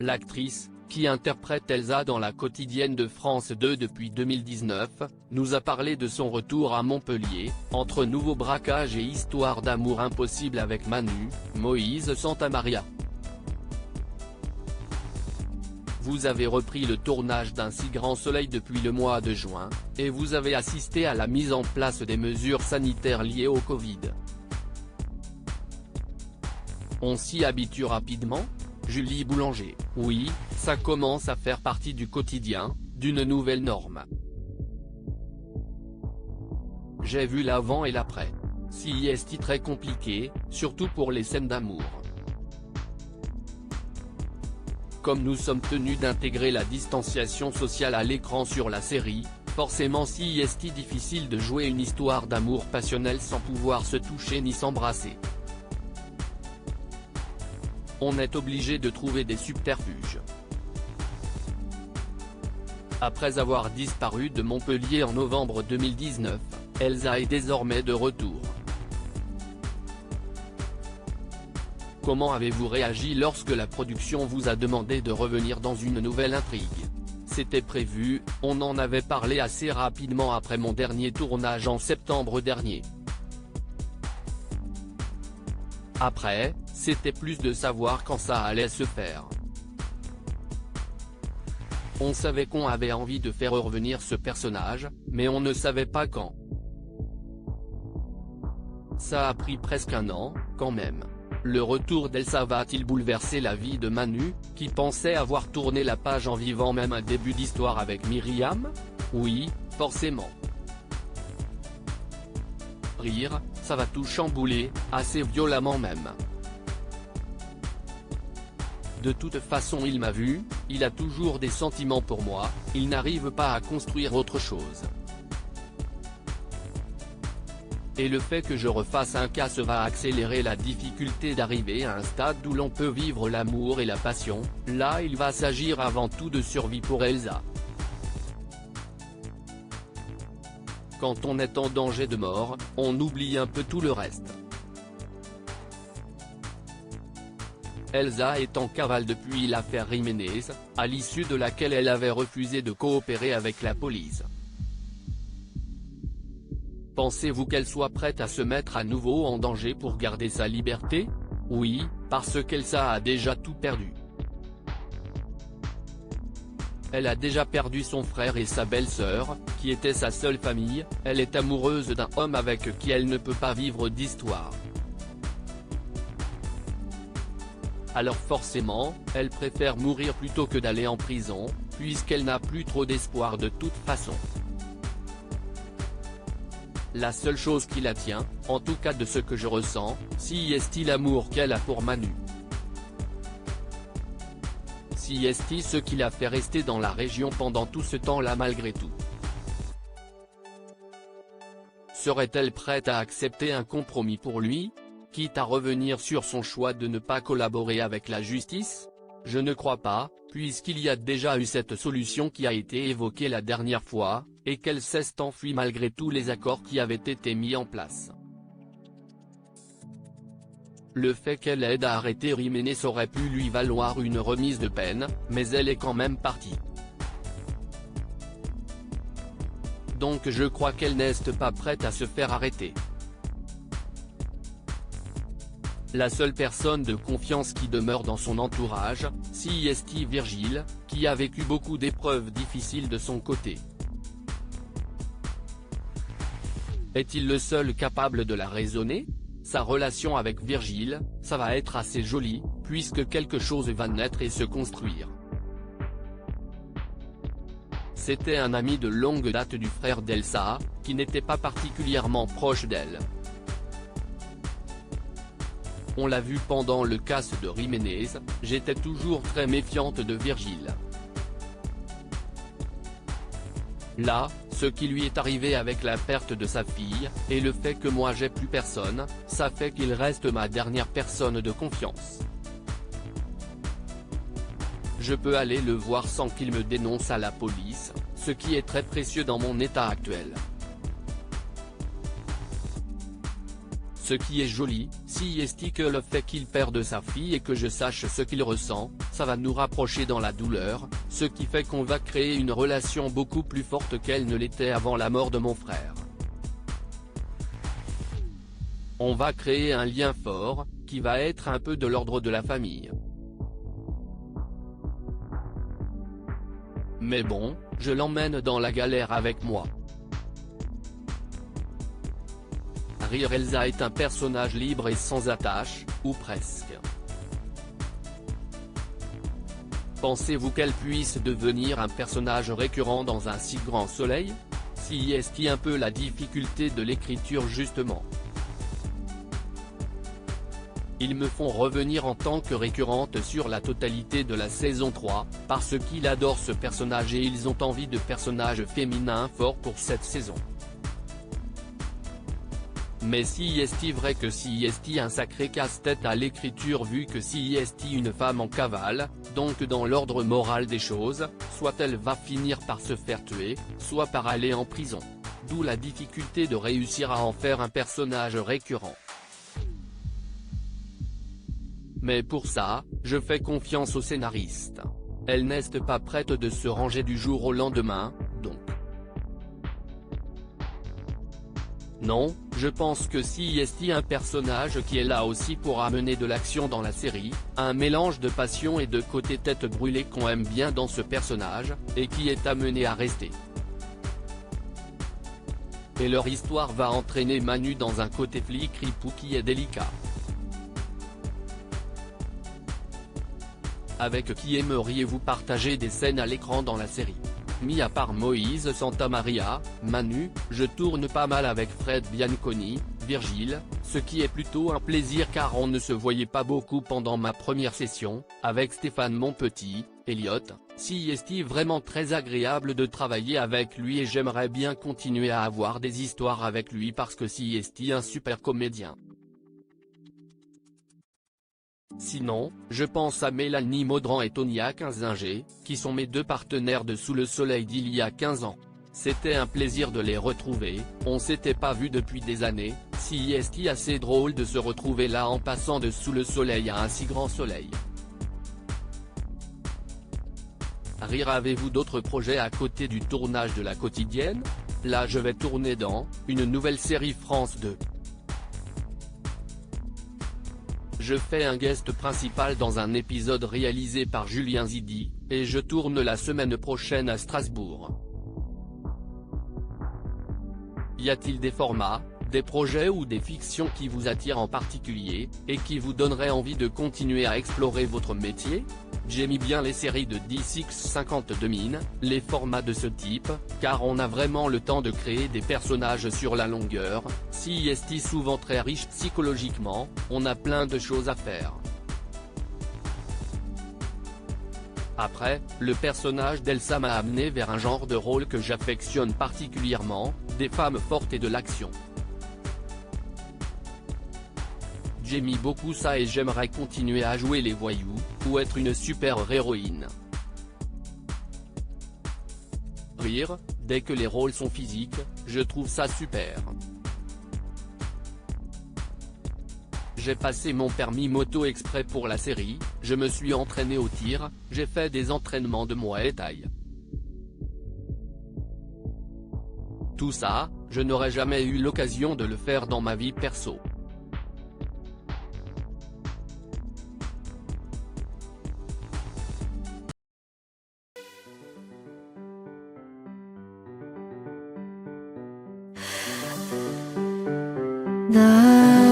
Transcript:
L'actrice, qui interprète Elsa dans La Quotidienne de France 2 depuis 2019, nous a parlé de son retour à Montpellier, entre nouveaux braquages et histoire d'amour impossible avec Manu, Moïse Santamaria. Vous avez repris le tournage d'Un si grand soleil depuis le mois de juin, et vous avez assisté à la mise en place des mesures sanitaires liées au Covid. On s'y habitue rapidement ? Julie Boulanger. Oui, ça commence à faire partie du quotidien, d'une nouvelle norme. J'ai vu l'avant et l'après. Si est très compliqué, surtout pour les scènes d'amour. Comme nous sommes tenus d'intégrer la distanciation sociale à l'écran sur la série, forcément si est difficile de jouer une histoire d'amour passionnel sans pouvoir se toucher ni s'embrasser. On est obligé de trouver des subterfuges. Après avoir disparu de Montpellier en novembre 2019, Elsa est désormais de retour. Comment avez-vous réagi lorsque la production vous a demandé de revenir dans une nouvelle intrigue? C'était prévu, on en avait parlé assez rapidement après mon dernier tournage en septembre dernier. Après, c'était plus de savoir quand ça allait se faire. On savait qu'on avait envie de faire revenir ce personnage, mais on ne savait pas quand. Ça a pris presque un an, quand même. Le retour d'Elsa va-t-il bouleverser la vie de Manu, qui pensait avoir tourné la page en vivant même un début d'histoire avec Myriam? Oui, forcément. Rire, ça va tout chambouler, assez violemment même. De toute façon il m'a vu, il a toujours des sentiments pour moi, il n'arrive pas à construire autre chose. Et le fait que je refasse un casse va accélérer la difficulté d'arriver à un stade où l'on peut vivre l'amour et la passion, là il va s'agir avant tout de survie pour Elsa. Quand on est en danger de mort, on oublie un peu tout le reste. Elsa est en cavale depuis l'affaire Jiménez, à l'issue de laquelle elle avait refusé de coopérer avec la police. Pensez-vous qu'elle soit prête à se mettre à nouveau en danger pour garder sa liberté? Oui, parce qu'Elsa a déjà tout perdu. Elle a déjà perdu son frère et sa belle-sœur, qui étaient sa seule famille, elle est amoureuse d'un homme avec qui elle ne peut pas vivre d'histoire. Alors forcément, elle préfère mourir plutôt que d'aller en prison, puisqu'elle n'a plus trop d'espoir de toute façon. La seule chose qui la tient, en tout cas de ce que je ressens, si est l'amour qu'elle a pour Manu. Si est ce qui l'a fait rester dans la région pendant tout ce temps-là malgré tout. Serait-elle prête à accepter un compromis pour lui, quitte à revenir sur son choix de ne pas collaborer avec la justice? Je ne crois pas, puisqu'il y a déjà eu cette solution qui a été évoquée la dernière fois, et qu'elle s'est enfuie malgré tous les accords qui avaient été mis en place. Le fait qu'elle aide à arrêter Jiménez aurait pu lui valoir une remise de peine, mais elle est quand même partie. Donc je crois qu'elle n'est pas prête à se faire arrêter. La seule personne de confiance qui demeure dans son entourage, si est Virgile, qui a vécu beaucoup d'épreuves difficiles de son côté. Est-il le seul capable de la raisonner? Sa relation avec Virgile, ça va être assez joli, puisque quelque chose va naître et se construire. C'était un ami de longue date du frère d'Elsa, qui n'était pas particulièrement proche d'elle. On l'a vu pendant le casse de Jiménez, j'étais toujours très méfiante de Virgile. Là, ce qui lui est arrivé avec la perte de sa fille, et le fait que moi j'ai plus personne, ça fait qu'il reste ma dernière personne de confiance. Je peux aller le voir sans qu'il me dénonce à la police, ce qui est très précieux dans mon état actuel. Ce qui est joli, si est que le fait qu'il perde sa fille et que je sache ce qu'il ressent, ça va nous rapprocher dans la douleur, ce qui fait qu'on va créer une relation beaucoup plus forte qu'elle ne l'était avant la mort de mon frère. On va créer un lien fort, qui va être un peu de l'ordre de la famille. Mais bon, je l'emmène dans la galère avec moi. Rire Elsa est un personnage libre et sans attache, ou presque. Pensez-vous qu'elle puisse devenir un personnage récurrent dans un si grand soleil? Si est-ce un peu la difficulté de l'écriture justement. Ils me font revenir en tant que récurrente sur la totalité de la saison 3, parce qu'ils adorent ce personnage et ils ont envie de personnages féminins forts pour cette saison. Mais si est-il vrai que si est un sacré casse-tête à l'écriture vu que si est une femme en cavale, donc dans l'ordre moral des choses, soit elle va finir par se faire tuer, soit par aller en prison. D'où la difficulté de réussir à en faire un personnage récurrent. Mais pour ça, je fais confiance aux scénaristes. Elle n'est pas prête de se ranger du jour au lendemain, donc. Non, je pense que si est un personnage qui est là aussi pour amener de l'action dans la série, un mélange de passion et de côté tête brûlée qu'on aime bien dans ce personnage, et qui est amené à rester. Et leur histoire va entraîner Manu dans un côté flic ripou qui est délicat. Avec qui aimeriez-vous partager des scènes à l'écran dans la série? Mis à part Moïse Santamaria, Manu, je tourne pas mal avec Fred Bianconi, Virgile, ce qui est plutôt un plaisir car on ne se voyait pas beaucoup pendant ma première session, avec Stéphane Monpetit, Elliot, si est vraiment très agréable de travailler avec lui et j'aimerais bien continuer à avoir des histoires avec lui parce que si est un super comédien. Sinon, je pense à Mélanie Maudran et Tonia Kinzinger, qui sont mes deux partenaires de Sous le Soleil d'il y a 15 ans. C'était un plaisir de les retrouver, on s'était pas vu depuis des années, si est assez drôle de se retrouver là en passant de Sous le Soleil à un si grand soleil. Rire, avez-vous d'autres projets à côté du tournage de La Quotidienne? Là je vais tourner dans une nouvelle série France 2. Je fais un guest principal dans un épisode réalisé par Julien Zidi, et je tourne la semaine prochaine à Strasbourg. Y a-t-il des formats, des projets ou des fictions qui vous attirent en particulier, et qui vous donneraient envie de continuer à explorer votre métier? J'aime bien les séries de 10x50 min, les formats de ce type, car on a vraiment le temps de créer des personnages sur la longueur, si est souvent très riche psychologiquement, on a plein de choses à faire. Après, le personnage d'Elsa m'a amené vers un genre de rôle que j'affectionne particulièrement, des femmes fortes et de l'action. J'aime beaucoup ça et j'aimerais continuer à jouer les voyous, ou être une super-héroïne. Rire, dès que les rôles sont physiques, je trouve ça super. J'ai passé mon permis moto exprès pour la série, je me suis entraîné au tir, j'ai fait des entraînements de Muay Thai. Tout ça, je n'aurais jamais eu l'occasion de le faire dans ma vie perso. 나